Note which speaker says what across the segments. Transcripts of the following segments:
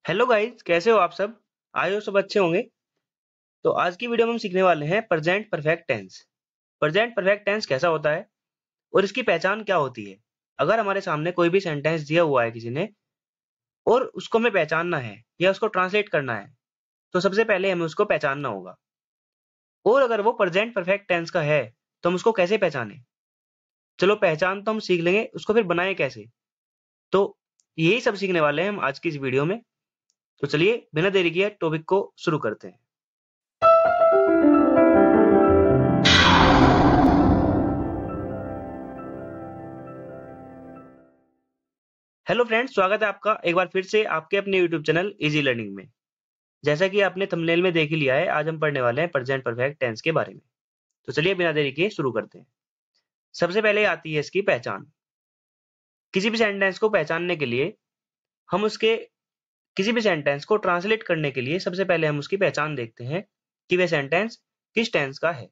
Speaker 1: Hello guys, कैसे हो आप सब? आए हो सब अच्छे होंगे। तो आज की वीडियो में हम सीखने वाले हैं present perfect tense. Present perfect tense कैसा होता है और इसकी पहचान क्या होती है। अगर हमारे सामने कोई भी सेंटेंस दिया हुआ है किसी ने और उसको हमें पहचानना है या उसको ट्रांसलेट करना है, तो सबसे पहले हमें उसको पहचानना होगा। और अगर वो प्रेजेंट परफेक्ट टेंस का है तो हम उसको कैसे पहचाने? चलो, पहचान तो हम सीख लेंगे, उसको फिर बनाए कैसे। तो यही सब सीखने वाले हैं हम आज की इस वीडियो में। तो चलिए बिना देरी किए टॉपिक को शुरू करते हैं। हेलो फ्रेंड्स, स्वागत है आपका एक बार फिर से आपके अपने यूट्यूब चैनल इजी लर्निंग में। जैसा कि आपने थंबनेल में देख ही लिया है, आज हम पढ़ने वाले हैं प्रेजेंट परफेक्ट टेंस के बारे में। तो चलिए बिना देरी किए शुरू करते हैं। सबसे पहले आती है इसकी पहचान। किसी भी सेंटेंस को पहचानने के लिए हम उसके किसी भी सेंटेंस को ट्रांसलेट करने के लिए सबसे पहले हम उसकी पहचान देखते हैं कि वह सेंटेंस किस टेंस का है।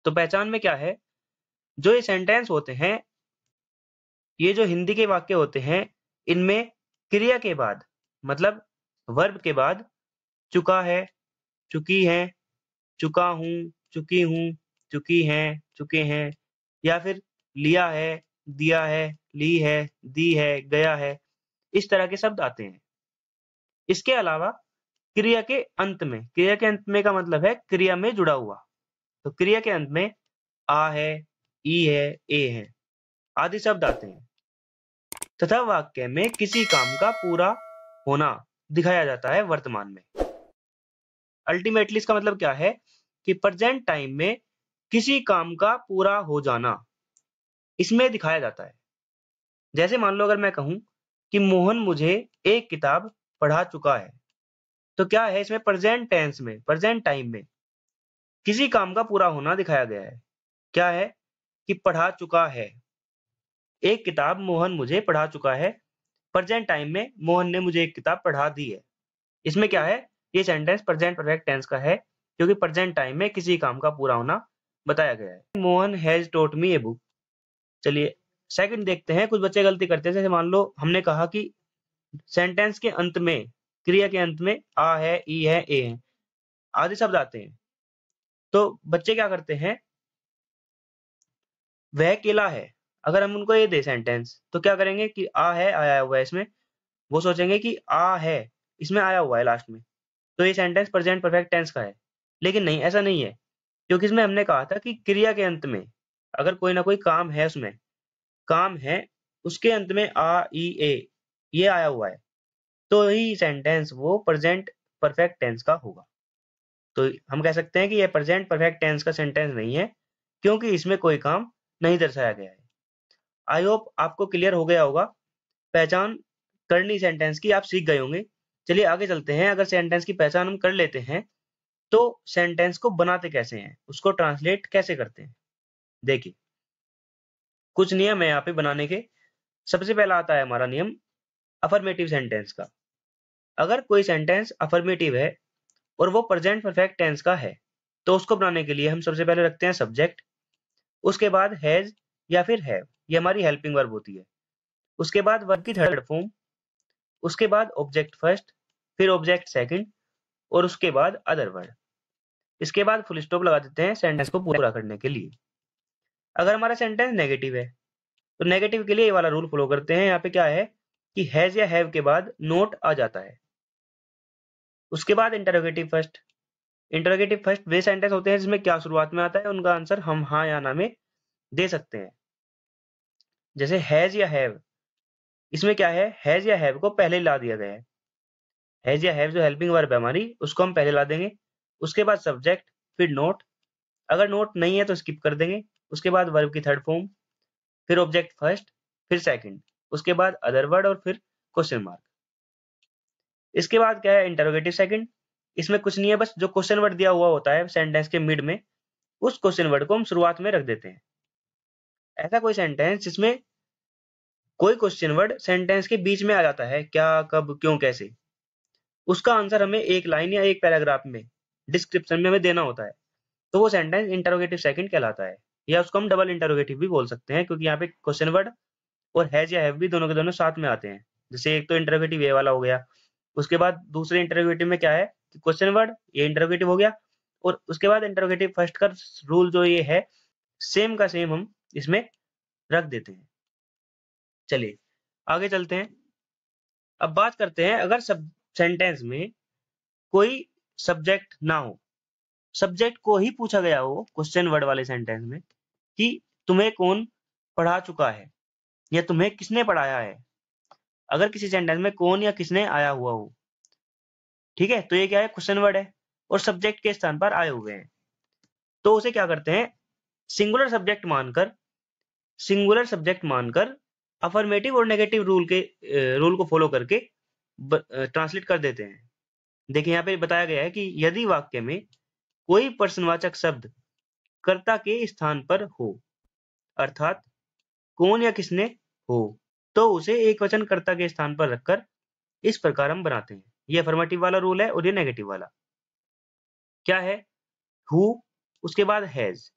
Speaker 1: तो पहचान में क्या है, जो ये सेंटेंस होते हैं, ये जो हिंदी के वाक्य होते हैं, इनमें क्रिया के बाद मतलब वर्ब के बाद चुका है, चुकी है, चुका हूँ, चुकी हूँ, चुकी हैं, चुके हैं, या फिर लिया है, दिया है, ली है, दी है, गया है, इस तरह के शब्द आते हैं। इसके अलावा क्रिया के अंत में का मतलब है क्रिया में जुड़ा हुआ। तो क्रिया के अंत में आ है, ई है, ए है आदि शब्द आते हैं तथा वाक्य में किसी काम का पूरा होना दिखाया जाता है वर्तमान में। अल्टीमेटली इसका मतलब क्या है कि प्रेजेंट टाइम में किसी काम का पूरा हो जाना इसमें दिखाया जाता है। जैसे मान लो अगर मैं कहूं कि मोहन मुझे एक किताब पढ़ा चुका है, तो क्या है, इसमें प्रेजेंट टेंस में प्रेजेंट टाइम में किसी काम का पूरा होना दिखाया गया है। क्या है कि पढ़ा चुका है, एक किताब मोहन मुझे पढ़ा चुका है। प्रेजेंट टाइम में मोहन ने मुझे एक किताब पढ़ा दी है। इसमें क्या है, ये सेंटेंस प्रेजेंट परफेक्ट टेंस का है क्योंकि प्रेजेंट टाइम में किसी काम का पूरा होना बताया गया है। Mohan has taught me a book. चलिए सेकंड देखते हैं। कुछ बच्चे गलती करते हैं, जैसे मान लो हमने कहा कि सेंटेंस के अंत में क्रिया के अंत में आ है, ई है, ए है आदि शब्द आते हैं। तो बच्चे क्या करते हैं, वह केला है, अगर हम उनको ये दे सेंटेंस तो क्या करेंगे कि आ है आया हुआ है इसमें, वो सोचेंगे कि आ है इसमें आया हुआ है लास्ट में, तो ये सेंटेंस प्रेजेंट परफेक्ट टेंस का है। लेकिन नहीं, ऐसा नहीं है, क्योंकि इसमें हमने कहा था कि क्रिया के अंत में अगर कोई ना कोई काम है, उसमें काम है, उसके अंत में आ, ई, ए ये आया हुआ है, तो ही सेंटेंस वो प्रेजेंट परफेक्ट टेंस का होगा। तो हम कह सकते हैं कि ये प्रेजेंट परफेक्ट टेंस का सेंटेंस नहीं है क्योंकि इसमें कोई काम नहीं दर्शाया गया है। आई होप आपको क्लियर हो गया होगा। पहचान करनी सेंटेंस की आप सीख गए होंगे। चलिए आगे चलते हैं। अगर सेंटेंस की पहचान हम कर लेते हैं तो सेंटेंस को बनाते कैसे हैं, उसको ट्रांसलेट कैसे करते हैं। देखिए कुछ नियम है यहाँ पे बनाने के। सबसे पहला आता है हमारा नियम अफर्मेटिव सेंटेंस का। अगर कोई सेंटेंस अफर्मेटिव है और वो प्रेजेंट परफेक्ट टेंस का है, तो उसको बनाने के लिए हम सबसे पहले रखते हैं सब्जेक्ट, उसके बाद हैज या फिर हैव, ये हमारी हेल्पिंग वर्ब होती है। उसके बाद वर्ब की थर्ड फॉर्म, उसके बाद ऑब्जेक्ट फर्स्ट, फिर ऑब्जेक्ट सेकंड और उसके बाद अदर वर्ड। इसके बाद फुल स्टॉप लगा देते हैं सेंटेंस को पूरा करने के लिए। अगर हमारा सेंटेंस नेगेटिव है तो नेगेटिव के लिए ये वाला रूल फॉलो करते हैं। यहाँ पे क्या है कि हैज या हैव के बाद नोट आ जाता है। उसके बाद interrogative first. Interrogative first way sentence होते हैं जिसमें क्या शुरुआत में आता है, उनका आंसर हम हाँ या ना में दे सकते हैं। जैसे हैज या हैव, इसमें क्या है, हैज या हैव को पहले ला दिया गया है। हैज या हैव जो हेल्पिंग वर्ब है हमारी, उसको हम पहले ला देंगे। उसके बाद सब्जेक्ट, फिर नोट, अगर नोट नहीं है तो स्किप कर देंगे। उसके बाद वर्ब की थर्ड फॉर्म, फिर ऑब्जेक्ट फर्स्ट, फिर सेकंड, उसके बाद अदर वर्ड और फिर क्वेश्चन मार्क। इसके बाद क्या है, इंटरोगेटिव सेकंड। इसमें कुछ नहीं है, बस जो क्वेश्चन वर्ड दिया हुआ होता है सेंटेंस के मिड में, उस क्वेश्चन वर्ड को हम शुरुआत में रख देते हैं। ऐसा कोई सेंटेंस जिसमें कोई क्वेश्चन वर्ड सेंटेंस के बीच में आ जाता है, क्या, कब, क्यों, कैसे, उसका आंसर हमें एक लाइन या एक पैराग्राफ में डिस्क्रिप्शन में हमें देना होता है, तो वो सेंटेंस इंटरोगेटिव सेकंड कहलाता है। या उसको हम डबल इंटरोगेटिव भी बोल सकते हैं, क्योंकि यहाँ पे क्वेश्चन वर्ड और हैज या हैव भी दोनों के दोनों साथ में आते हैं। जैसे एक तो इंटरोगेटिव ये वाला हो गया, उसके बाद दूसरे इंटरोगेटिव में क्या है कि क्वेश्चन वर्ड, ये इंटरोगेटिव हो गया, और उसके बाद इंटरोगेटिव फर्स्ट का रूल जो ये है सेम का सेम हम इसमें रख देते हैं। चलिए आगे चलते हैं। अब बात करते हैं अगर सब सेंटेंस में कोई सब्जेक्ट ना हो, सब्जेक्ट को ही पूछा गया हो क्वेश्चन वर्ड वाले सेंटेंस में कि तुम्हें कौन पढ़ा चुका है या तुम्हें किसने पढ़ाया है। अगर किसी सेंटेंस में कौन या किसने आया हुआ हो, ठीक है, तो ये क्या है, क्वेश्चन वर्ड है और सब्जेक्ट के स्थान पर आए हुए हैं, तो उसे क्या करते हैं, सिंगुलर सब्जेक्ट मानकर, सिंगुलर सब्जेक्ट मानकर अफर्मेटिव और नेगेटिव रूल को फॉलो करके ट्रांसलेट कर देते हैं। देखिए यहाँ पे बताया गया है कि यदि वाक्य में कोई प्रश्नवाचक शब्द कर्ता के स्थान पर हो, अर्थात कौन या किसने हो, तो उसे एक वचन कर्ता के स्थान पर रखकर इस प्रकार हम बनाते हैं। ये अफर्मेटिव वाला रूल है और ये नेगेटिव वाला क्या है, हु उसके बाद हैज।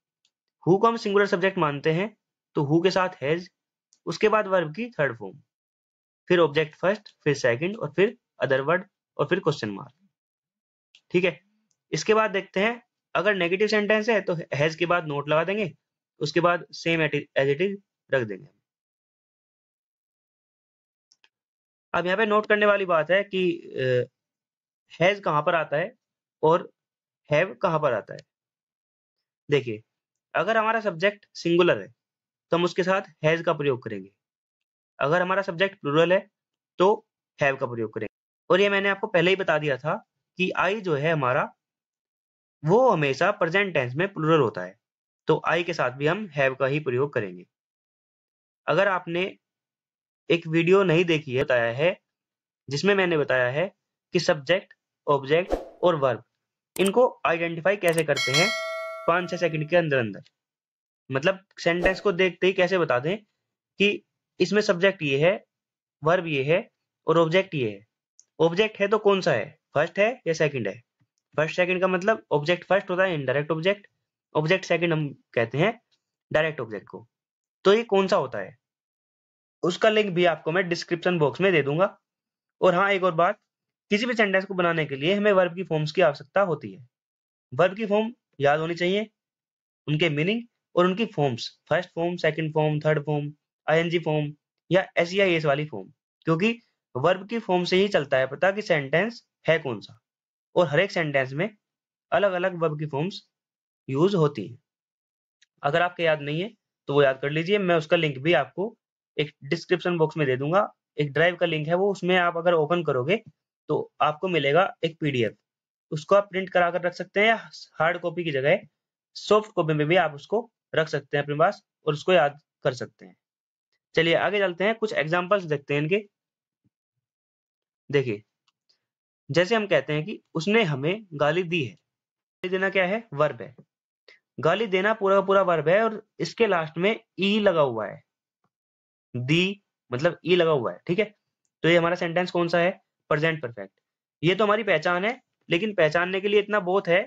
Speaker 1: हु को हम सिंगुलर सब्जेक्ट मानते हैं तो हु के साथ हैज, उसके बाद वर्ब की थर्ड फॉर्म, फिर ऑब्जेक्ट फर्स्ट, फिर सेकंड और फिर अदर वर्ड और फिर क्वेश्चन मार्क। ठीक है, इसके बाद देखते हैं अगर नेगेटिव सेंटेंस है तो हैज के बाद नोट लगा देंगे, उसके बाद सेम एज इट इज रख देंगे। अब यहाँ पे नोट करने वाली बात है कि हैज कहाँ पर आता है और हैव कहाँ पर आता है। देखिए अगर हमारा सब्जेक्ट सिंगुलर है तो हम उसके साथ हैज का प्रयोग करेंगे, अगर हमारा सब्जेक्ट प्लूरल है तो हैव का प्रयोग करेंगे। और ये मैंने आपको पहले ही बता दिया था कि आई जो है हमारा वो हमेशा प्रेजेंट टेंस में प्लूरल होता है, तो आई के साथ भी हम हैव का ही प्रयोग करेंगे। अगर आपने एक वीडियो नहीं देखी है, बताया है जिसमें मैंने बताया है कि सब्जेक्ट, ऑब्जेक्ट और वर्ब इनको आइडेंटिफाई कैसे करते हैं 5-6 सेकंड के अंदर अंदर, मतलब सेंटेंस को देखते ही कैसे बता दें कि इसमें सब्जेक्ट ये है, वर्ब ये है और ऑब्जेक्ट ये है। ऑब्जेक्ट है तो कौन सा है, फर्स्ट है या सेकंड है। फर्स्ट सेकंड का मतलब ऑब्जेक्ट फर्स्ट होता है इनडायरेक्ट ऑब्जेक्ट, ऑब्जेक्ट सेकंड हम कहते हैं डायरेक्ट ऑब्जेक्ट को। तो ये कौन सा होता है उसका लिंक भी आपको मैं डिस्क्रिप्शन बॉक्स में दे दूंगा। और हाँ एक और बात, किसी भी सेंटेंस को बनाने के लिए हमें वर्ब की फॉर्म्स की आवश्यकता होती है। वर्ब की फॉर्म याद होनी चाहिए, उनके मीनिंग और उनकी forms, first form, second form, third form, ING form या एस या एस वाली फॉर्म, क्योंकि वर्ब की फॉर्म से ही चलता है पता कि सेंटेंस है कौन सा, और हर एक सेंटेंस में अलग अलग वर्ब की फॉर्म्स यूज होती हैं। अगर आपके याद नहीं है तो वो याद कर लीजिए, मैं उसका लिंक भी आपको एक डिस्क्रिप्शन बॉक्स में दे दूंगा। एक ड्राइव का लिंक है वो, उसमें आप अगर ओपन करोगे तो आपको मिलेगा एक पीडीएफ, उसको आप प्रिंट करा कर रख सकते हैं या हार्ड कॉपी की जगह सॉफ्ट कॉपी में भी आप उसको रख सकते हैं अपने पास और उसको याद कर सकते हैं। चलिए आगे चलते हैं, कुछ एग्जांपल्स देखते हैं इनके। देखिए जैसे हम कहते हैं कि उसने हमें गाली दी है, गाली देना क्या है, वर्ब है, गाली देना पूरा का पूरा वर्ब है और इसके लास्ट में ई लगा हुआ है, दी मतलब ई लगा हुआ है, ठीक है। तो ये हमारा सेंटेंस कौन सा है, प्रेजेंट परफेक्ट। ये तो हमारी पहचान है, लेकिन पहचानने के लिए इतना बहुत है,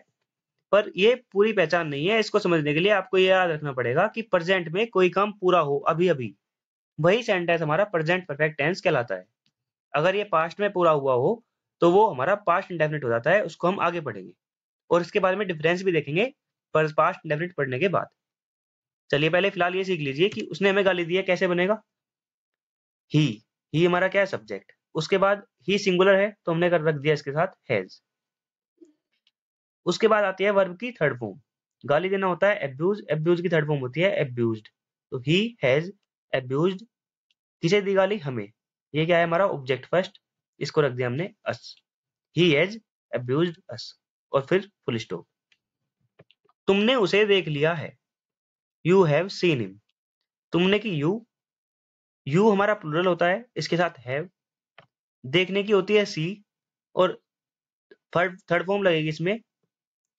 Speaker 1: पर ये पूरी पहचान नहीं है। इसको समझने के लिए आपको ये याद रखना पड़ेगा कि प्रेजेंट में कोई काम पूरा हो अभी अभी, वही सेंटेंस हमारा प्रेजेंट परफेक्ट टेंस कहलाता है। अगर ये पास्ट में पूरा हुआ हो तो वो हमारा पास्ट इंडेफिनिट हो जाता है, उसको हम आगे पढ़ेंगे और इसके बारे में डिफरेंस भी देखेंगे पर पास्ट इंडेफिनिट पढ़ने के बाद। चलिए पहले फिलहाल ये सीख लीजिए कि उसने हमें गाली दी है कैसे बनेगा। ही, ही हमारा क्या है, सब्जेक्ट, उसके बाद ही सिंगुलर है तो हमने कर रख दिया इसके साथ हैज। उसके बाद आती है वर्ब की थर्ड फॉर्म, गाली देना होता है एब्यूज, एब्यूज की थर्ड फॉर्म होती है एब्यूज्ड। तो ही हैज एब्यूज्ड, किसे दी गाली, हमें। ये क्या है हमारा ऑब्जेक्ट फर्स्ट, इसको रख दिया हमने अस, ही हैज एब्यूज्ड अस और फिर फुल स्टॉप। तुमने उसे देख लिया है, यू हैव सीन हिम। तुमने की यू हमारा प्लूरल होता है, इसके साथ हैव, देखने की होती है सी और थर्ड थर्ड फॉर्म लगेगी इसमें,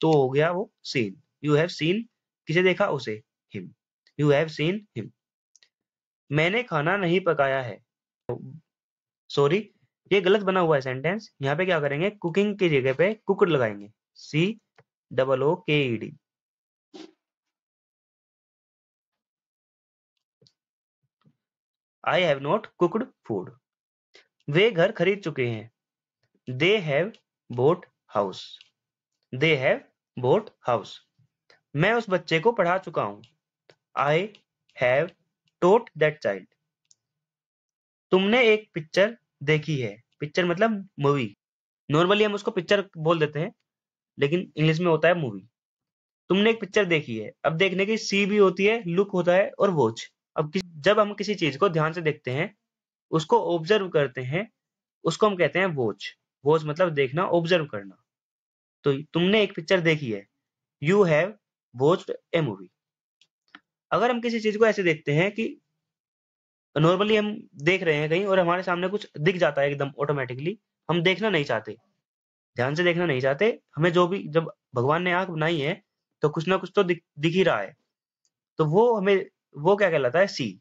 Speaker 1: तो हो गया वो सीन। यू हैव सीन, किसे देखा, उसे, him, you have seen him. मैंने खाना नहीं पकाया है, सॉरी ये गलत बना हुआ है सेंटेंस, यहाँ पे क्या करेंगे, कुकिंग की जगह पे कुकड लगाएंगे, सी double O K E D. I have not cooked food. वे घर खरीद चुके हैं। They have bought house. They have bought house. मैं उस बच्चे को पढ़ा चुका हूँ। I have taught that child. तुमने एक पिक्चर देखी है। पिक्चर मतलब मूवी। नॉर्मली हम उसको पिक्चर बोल देते हैं, लेकिन इंग्लिश में होता है मूवी। तुमने एक पिक्चर देखी है। अब देखने की सी भी होती है, लुक होता है और वॉच। अब जब हम किसी चीज को ध्यान से देखते हैं, उसको ऑब्जर्व करते हैं, उसको हम कहते हैं वॉच। वॉच मतलब देखना, ऑब्जर्व करना। तो तुमने एक पिक्चर देखी है। You have watched A movie. अगर हम किसी चीज को ऐसे देखते हैं कि नॉर्मली हम देख रहे हैं कहीं और हमारे सामने कुछ दिख जाता है एकदम ऑटोमेटिकली, हम देखना नहीं चाहते, ध्यान से देखना नहीं चाहते, हमें जो भी, जब भगवान ने आंख बनाई है तो कुछ ना कुछ तो दिख ही रहा है, तो वो हमें, वो क्या कहलाता है? सी।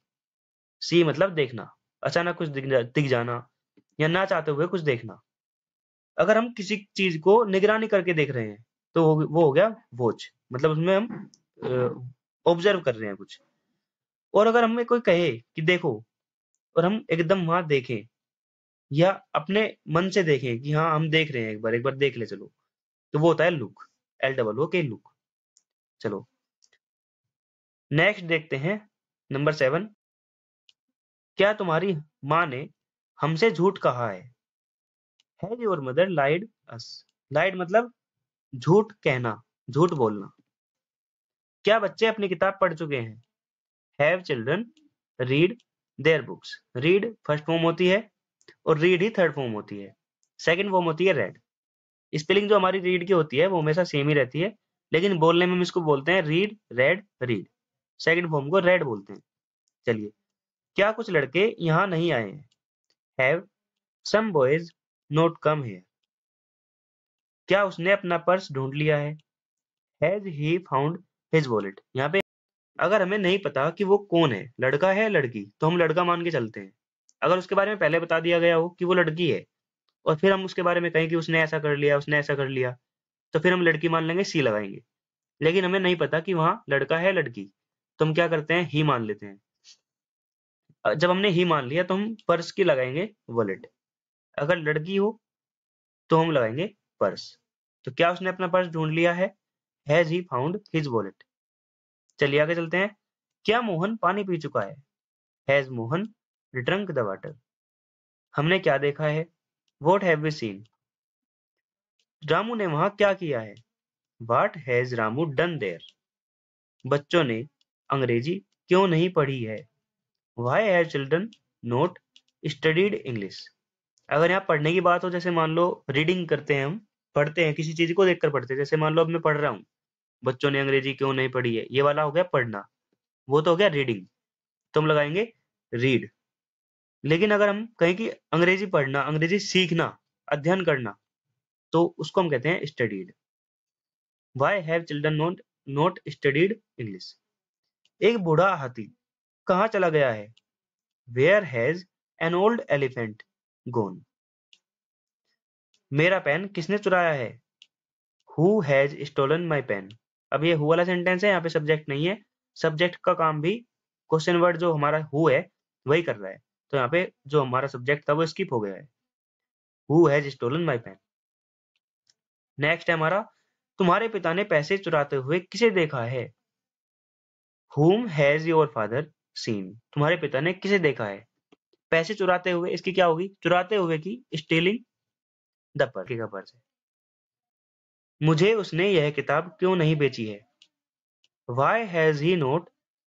Speaker 1: सी मतलब देखना, अचानक कुछ दिख जाना, या ना चाहते हुए कुछ देखना। अगर हम किसी चीज को निगरानी करके देख रहे हैं तो वो हो गया वॉच, मतलब उसमें हम ऑब्जर्व कर रहे हैं कुछ। और अगर हमें कोई कहे कि देखो, और हम एकदम वहां देखें, या अपने मन से देखें कि हाँ हम देख रहे हैं, एक बार देख ले चलो, तो वो होता है लुक। एल डबल ओ के, लुक। चलो नेक्स्ट देखते हैं, नंबर 7। क्या तुम्हारी माँ ने हमसे झूठ कहा है? हैज योर मदर लाइड अस। लाइड मतलब झूठ कहना, झूठ बोलना। क्या बच्चे अपनी किताब पढ़ चुके हैं? Have children read their books. Read first form होती है और रीड ही थर्ड फॉर्म होती है। सेकंड फॉर्म होती है रेड। स्पेलिंग जो हमारी रीड की होती है वो हमेशा सेम ही रहती है, लेकिन बोलने में हम इसको बोलते हैं read, red, read. Second form को रेड बोलते हैं। चलिए, क्या कुछ लड़के यहाँ नहीं आए हैं? Have some boys not come here. क्या उसने अपना पर्स ढूंढ लिया है? Has he found his wallet. यहाँ पे अगर हमें नहीं पता कि वो कौन है, लड़का है लड़की, तो हम लड़का मान के चलते हैं। अगर उसके बारे में पहले बता दिया गया हो कि वो लड़की है, और फिर हम उसके बारे में कहें कि उसने ऐसा कर लिया, उसने ऐसा कर लिया, तो फिर हम लड़की मान लेंगे, सी लगाएंगे। लेकिन हमें नहीं पता कि वहां लड़का है लड़की, तो हम क्या करते हैं? ही मान लेते हैं। जब हमने ही मान लिया तो हम पर्स की लगाएंगे वॉलेट। अगर लड़की हो तो हम लगाएंगे पर्स। तो क्या उसने अपना पर्स ढूंढ लिया है? Has he found his wallet. चलिए आगे चलते हैं। क्या मोहन पानी पी चुका है? Has Mohan drunk the water. हमने क्या देखा है? What have we seen. रामू ने वहां क्या किया है? What has Ramu done there. बच्चों ने अंग्रेजी क्यों नहीं पढ़ी है? Why have children not studied English. अगर यहाँ पढ़ने की बात हो, जैसे मान लो रीडिंग करते हैं, हम पढ़ते हैं, किसी चीज को देखकर पढ़ते हैं, जैसे मान लो अब मैं पढ़ रहा हूँ, बच्चों ने अंग्रेजी क्यों नहीं पढ़ी है, ये वाला हो गया पढ़ना, वो तो हो गया रीडिंग, तो हम लगाएंगे रीड। लेकिन अगर हम कहें कि अंग्रेजी पढ़ना, अंग्रेजी सीखना, अध्ययन करना, तो उसको हम कहते हैं studied. Why have children not not studied English. एक बूढ़ा हाथी कहाँ चला गया है? Where has an old elephant gone. मेरा पेन किसने चुराया है? Who has stolen my pen. अब ये हु वाला सेंटेंस है, यहाँ पे सब्जेक्ट नहीं है। सब्जेक्ट का काम भी क्वेश्चन वर्ड जो हमारा हु है वही कर रहा है, तो यहाँ पे जो हमारा सब्जेक्ट था वो स्किप हो गया है। Who has stolen my pen. Next है हमारा, तुम्हारे पिता ने पैसे चुराते हुए किसे देखा है? whom has your father seen. तुम्हारे पिता ने किसे देखा है? पैसे चुराते हुए, इसकी क्या होगी? चुराते हुए की स्टीलिंग द पर्स का पर्स है। मुझे उसने यह किताब क्यों नहीं बेची है? Why has he not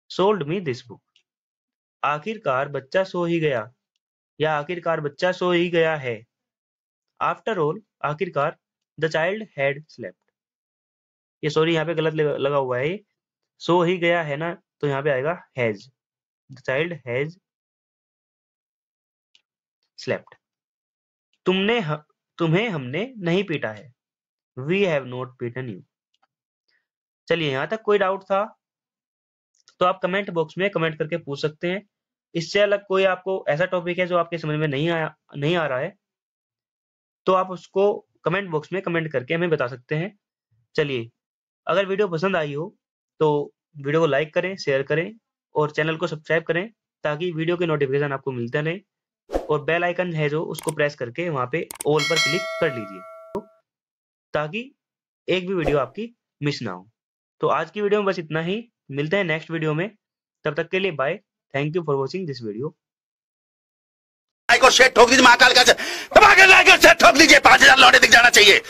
Speaker 1: sold me this book. आखिरकार बच्चा सो ही गया, या आखिरकार बच्चा सो ही गया है। आफ्टर ऑल, आखिरकार, द चाइल्ड हैड स्लेप्ट। ये सॉरी यहाँ पे गलत लगा हुआ है, ये सो ही गया है ना, तो यहाँ पे आएगा has. The child has slept. तुम्हें हमने नहीं पीटा है। We have not beaten you. चलिए, यहाँ तक कोई डाउट था तो आप कमेंट बॉक्स में कमेंट करके पूछ सकते हैं। इससे अलग कोई आपको ऐसा टॉपिक है जो आपके समझ में नहीं आ रहा है, तो आप उसको कमेंट बॉक्स में कमेंट करके हमें बता सकते हैं। चलिए, अगर वीडियो पसंद आई हो तो वीडियो को लाइक करें, शेयर करें और चैनल को सब्सक्राइब करें, ताकि वीडियो के नोटिफिकेशन आपको मिलते रहें। और बेल आइकन है जो उसको प्रेस करके वहाँ पे ऑल पर क्लिक कर लीजिए, ताकि एक भी वीडियो आपकी मिस ना हो। तो आज की वीडियो में बस इतना ही, मिलते हैं नेक्स्ट वीडियो में, तब तक के लिए bye. Thank you for watching this video.
Speaker 2: Like और शेयर ठोक दीजिए, महाकाल का दबा के लाइक और शेयर ठोक दीजिए, 5000 लौटे दिख जाना चाहिए।